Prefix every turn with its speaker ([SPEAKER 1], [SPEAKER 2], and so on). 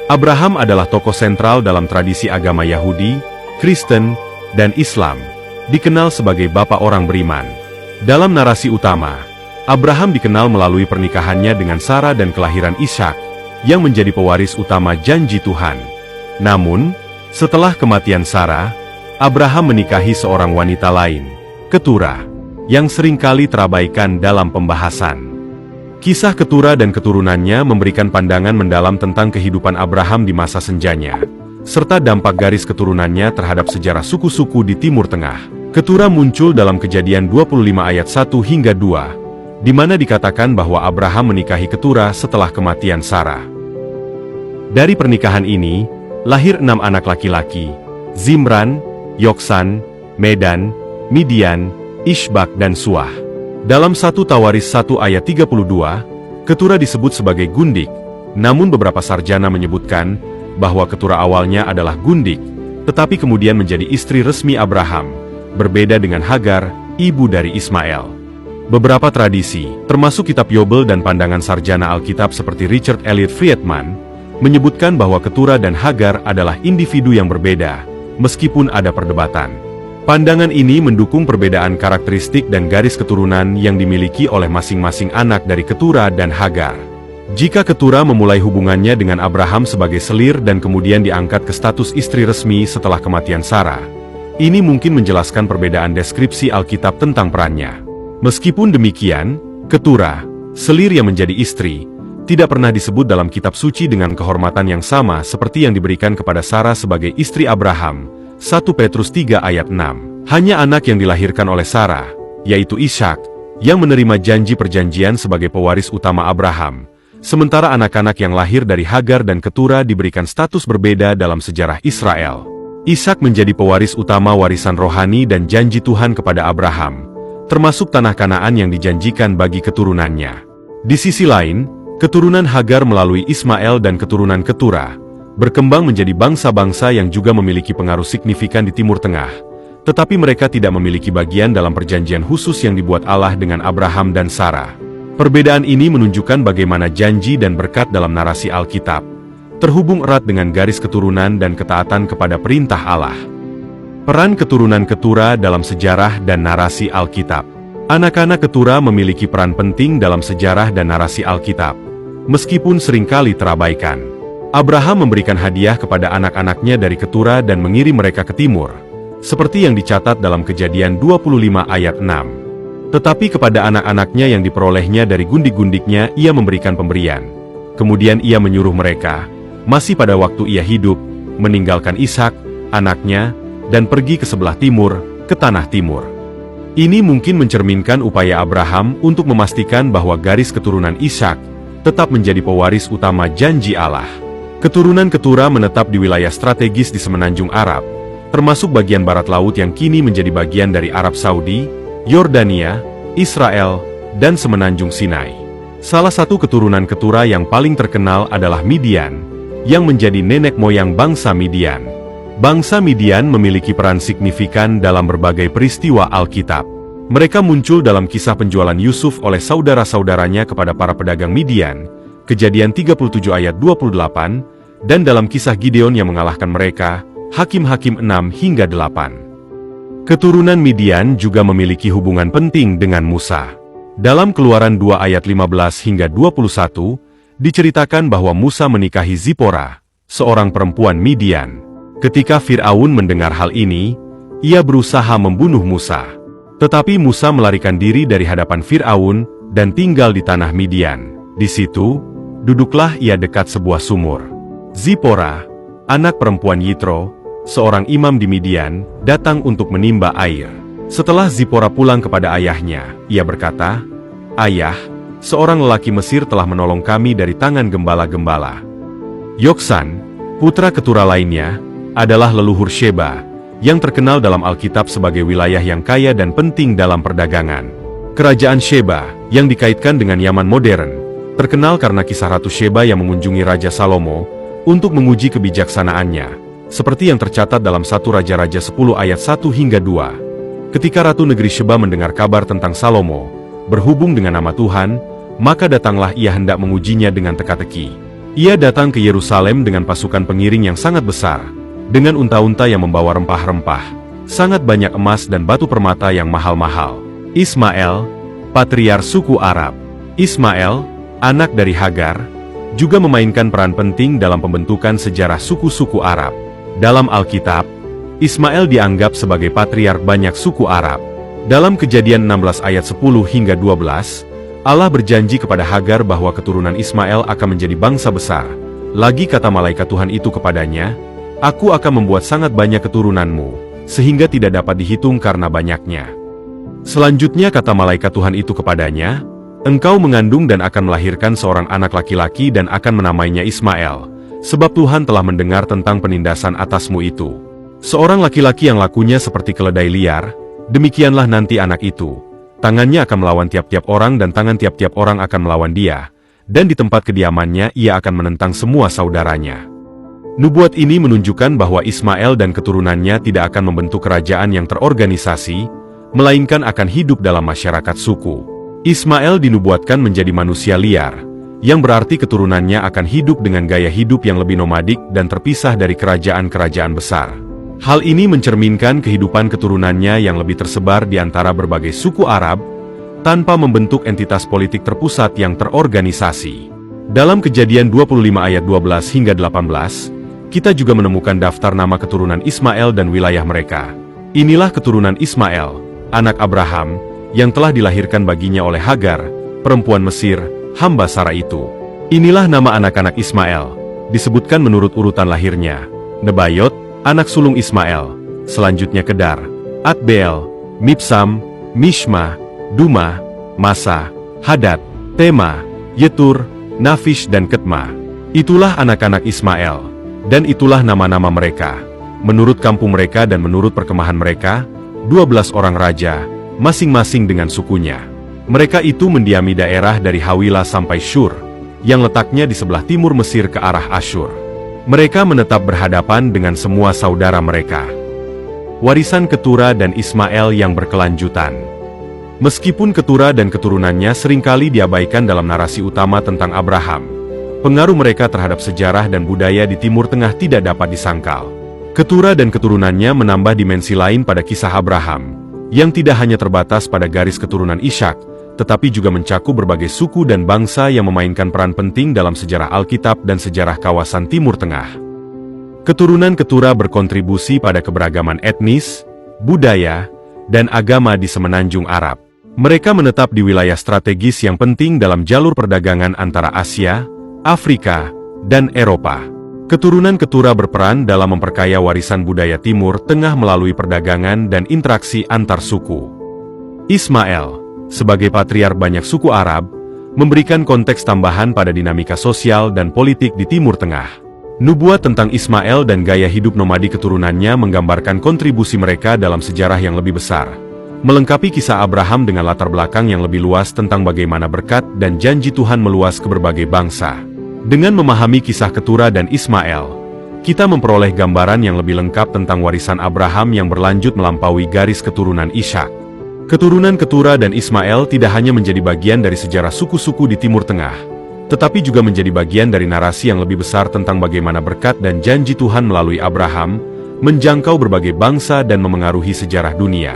[SPEAKER 1] Abraham adalah tokoh sentral dalam tradisi agama Yahudi, Kristen, dan Islam, dikenal sebagai Bapa orang beriman. Dalam narasi utama, Abraham dikenal melalui pernikahannya dengan Sarah dan kelahiran Ishak, yang menjadi pewaris utama janji Tuhan. Namun, setelah kematian Sarah, Abraham menikahi seorang wanita lain, Keturah, yang seringkali terabaikan dalam pembahasan. Kisah Keturah dan keturunannya memberikan pandangan mendalam tentang kehidupan Abraham di masa senjanya, serta dampak garis keturunannya terhadap sejarah suku-suku di Timur Tengah. Keturah muncul dalam Kejadian 25 ayat 1 hingga 2, di mana dikatakan bahwa Abraham menikahi Keturah setelah kematian Sarah. Dari pernikahan ini, lahir 6 anak laki-laki, Zimran, Yoksan, Medan, Midian, Ishbak dan Suah. Dalam 1 Tawaris 1 ayat 32, Keturah disebut sebagai Gundik, namun beberapa sarjana menyebutkan bahwa Keturah awalnya adalah Gundik, tetapi kemudian menjadi istri resmi Abraham, berbeda dengan Hagar, ibu dari Ismail. Beberapa tradisi, termasuk kitab Yobel dan pandangan sarjana Alkitab seperti Richard Elliot Friedman, menyebutkan bahwa Keturah dan Hagar adalah individu yang berbeda, meskipun ada perdebatan. Pandangan ini mendukung perbedaan karakteristik dan garis keturunan yang dimiliki oleh masing-masing anak dari Keturah dan Hagar. Jika Keturah memulai hubungannya dengan Abraham sebagai selir dan kemudian diangkat ke status istri resmi setelah kematian Sarah, ini mungkin menjelaskan perbedaan deskripsi Alkitab tentang perannya. Meskipun demikian, Keturah, selir yang menjadi istri, tidak pernah disebut dalam kitab suci dengan kehormatan yang sama seperti yang diberikan kepada Sarah sebagai istri Abraham. 1 Petrus 3 ayat 6. Hanya anak yang dilahirkan oleh Sarah, yaitu Ishak, yang menerima janji perjanjian sebagai pewaris utama Abraham, sementara anak-anak yang lahir dari Hagar dan Keturah diberikan status berbeda dalam sejarah Israel. Ishak menjadi pewaris utama warisan rohani dan janji Tuhan kepada Abraham, termasuk tanah Kanaan yang dijanjikan bagi keturunannya. Di sisi lain, keturunan Hagar melalui Ismail dan keturunan Keturah berkembang menjadi bangsa-bangsa yang juga memiliki pengaruh signifikan di Timur Tengah, tetapi mereka tidak memiliki bagian dalam perjanjian khusus yang dibuat Allah dengan Abraham dan Sarah. Perbedaan ini menunjukkan bagaimana janji dan berkat dalam narasi Alkitab terhubung erat dengan garis keturunan dan ketaatan kepada perintah Allah. Peran keturunan Keturah dalam sejarah dan narasi Alkitab. Anak-anak Keturah memiliki peran penting dalam sejarah dan narasi Alkitab, meskipun seringkali terabaikan. Abraham memberikan hadiah kepada anak-anaknya dari Keturah dan mengirim mereka ke timur, seperti yang dicatat dalam Kejadian 25 ayat 6. Tetapi kepada anak-anaknya yang diperolehnya dari gundik-gundiknya ia memberikan pemberian. Kemudian ia menyuruh mereka, masih pada waktu ia hidup, meninggalkan Ishak, anaknya, dan pergi ke sebelah timur, ke tanah timur. Ini mungkin mencerminkan upaya Abraham untuk memastikan bahwa garis keturunan Ishak tetap menjadi pewaris utama janji Allah. Keturunan Keturah menetap di wilayah strategis di Semenanjung Arab, termasuk bagian barat laut yang kini menjadi bagian dari Arab Saudi, Yordania, Israel, dan Semenanjung Sinai. Salah satu keturunan Keturah yang paling terkenal adalah Midian, yang menjadi nenek moyang bangsa Midian. Bangsa Midian memiliki peran signifikan dalam berbagai peristiwa Alkitab. Mereka muncul dalam kisah penjualan Yusuf oleh saudara-saudaranya kepada para pedagang Midian, Kejadian 37 ayat 28, dan dalam kisah Gideon yang mengalahkan mereka, Hakim-Hakim 6 hingga 8. Keturunan Midian juga memiliki hubungan penting dengan Musa. Dalam Keluaran 2 ayat 15 hingga 21, diceritakan bahwa Musa menikahi Zipora, seorang perempuan Midian. Ketika Fir'aun mendengar hal ini, ia berusaha membunuh Musa. Tetapi Musa melarikan diri dari hadapan Fir'aun dan tinggal di tanah Midian. Di situ, duduklah ia dekat sebuah sumur. Zipora, anak perempuan Yitro, seorang imam di Midian, datang untuk menimba air. Setelah Zipora pulang kepada ayahnya, ia berkata, "Ayah, seorang lelaki Mesir telah menolong kami dari tangan gembala-gembala." Yoksan, putra Keturah lainnya, adalah leluhur Sheba, yang terkenal dalam Alkitab sebagai wilayah yang kaya dan penting dalam perdagangan. Kerajaan Sheba, yang dikaitkan dengan Yaman modern, terkenal karena kisah Ratu Sheba yang mengunjungi Raja Salomo untuk menguji kebijaksanaannya, seperti yang tercatat dalam 1 Raja-Raja 10 ayat 1 hingga 2. Ketika Ratu Negeri Sheba mendengar kabar tentang Salomo berhubung dengan nama Tuhan, maka datanglah ia hendak mengujinya dengan teka-teki. Ia datang ke Yerusalem dengan pasukan pengiring yang sangat besar, dengan unta-unta yang membawa rempah-rempah, sangat banyak emas dan batu permata yang mahal-mahal. Ismael, patriark suku Arab. Ismael, anak dari Hagar, juga memainkan peran penting dalam pembentukan sejarah suku-suku Arab. Dalam Alkitab, Ismael dianggap sebagai patriark banyak suku Arab. Dalam Kejadian 16 ayat 10 hingga 12, Allah berjanji kepada Hagar bahwa keturunan Ismael akan menjadi bangsa besar. Lagi kata malaikat Tuhan itu kepadanya, "Aku akan membuat sangat banyak keturunanmu, sehingga tidak dapat dihitung karena banyaknya." Selanjutnya kata malaikat Tuhan itu kepadanya, "Engkau mengandung dan akan melahirkan seorang anak laki-laki dan akan menamainya Ismael, sebab Tuhan telah mendengar tentang penindasan atasmu itu. Seorang laki-laki yang lakunya seperti keledai liar, demikianlah nanti anak itu. Tangannya akan melawan tiap-tiap orang dan tangan tiap-tiap orang akan melawan dia, dan di tempat kediamannya ia akan menentang semua saudaranya." Nubuat ini menunjukkan bahwa Ismael dan keturunannya tidak akan membentuk kerajaan yang terorganisasi, melainkan akan hidup dalam masyarakat suku. Ismael dinubuatkan menjadi manusia liar, yang berarti keturunannya akan hidup dengan gaya hidup yang lebih nomadik dan terpisah dari kerajaan-kerajaan besar. Hal ini mencerminkan kehidupan keturunannya yang lebih tersebar di antara berbagai suku Arab, tanpa membentuk entitas politik terpusat yang terorganisasi. Dalam Kejadian 25 ayat 12 hingga 18, kita juga menemukan daftar nama keturunan Ismael dan wilayah mereka. Inilah keturunan Ismael, anak Abraham, yang telah dilahirkan baginya oleh Hagar, perempuan Mesir, hamba Sarah itu. Inilah nama anak-anak Ismael, disebutkan menurut urutan lahirnya: Nebayot, anak sulung Ismael, selanjutnya Kedar, Adbeel, Mibsam, Mishma, Duma, Masa, Hadad, Tema, Yetur, Nafish dan Ketma. Itulah anak-anak Ismael, dan itulah nama-nama mereka, menurut kampung mereka dan menurut perkemahan mereka, 12 orang raja, masing-masing dengan sukunya. Mereka itu mendiami daerah dari Hawila sampai Shur, yang letaknya di sebelah timur Mesir ke arah Asyur. Mereka menetap berhadapan dengan semua saudara mereka. Warisan Ketura dan Ismael yang berkelanjutan. Meskipun Ketura dan keturunannya seringkali diabaikan dalam narasi utama tentang Abraham, pengaruh mereka terhadap sejarah dan budaya di Timur Tengah tidak dapat disangkal. Ketura dan keturunannya menambah dimensi lain pada kisah Abraham, yang tidak hanya terbatas pada garis keturunan Ishak, tetapi juga mencakup berbagai suku dan bangsa yang memainkan peran penting dalam sejarah Alkitab dan sejarah kawasan Timur Tengah. Keturunan Ketura berkontribusi pada keberagaman etnis, budaya, dan agama di semenanjung Arab. Mereka menetap di wilayah strategis yang penting dalam jalur perdagangan antara Asia, Afrika, dan Eropa. Keturunan Ketura berperan dalam memperkaya warisan budaya Timur Tengah melalui perdagangan dan interaksi antar suku. Ismael, sebagai patriark banyak suku Arab, memberikan konteks tambahan pada dinamika sosial dan politik di Timur Tengah. Nubuat tentang Ismael dan gaya hidup nomadi keturunannya menggambarkan kontribusi mereka dalam sejarah yang lebih besar, melengkapi kisah Abraham dengan latar belakang yang lebih luas tentang bagaimana berkat dan janji Tuhan meluas ke berbagai bangsa. Dengan memahami kisah Ketura dan Ismael, kita memperoleh gambaran yang lebih lengkap tentang warisan Abraham yang berlanjut melampaui garis keturunan Ishak. Keturunan Ketura dan Ismael tidak hanya menjadi bagian dari sejarah suku-suku di Timur Tengah, tetapi juga menjadi bagian dari narasi yang lebih besar tentang bagaimana berkat dan janji Tuhan melalui Abraham menjangkau berbagai bangsa dan memengaruhi sejarah dunia.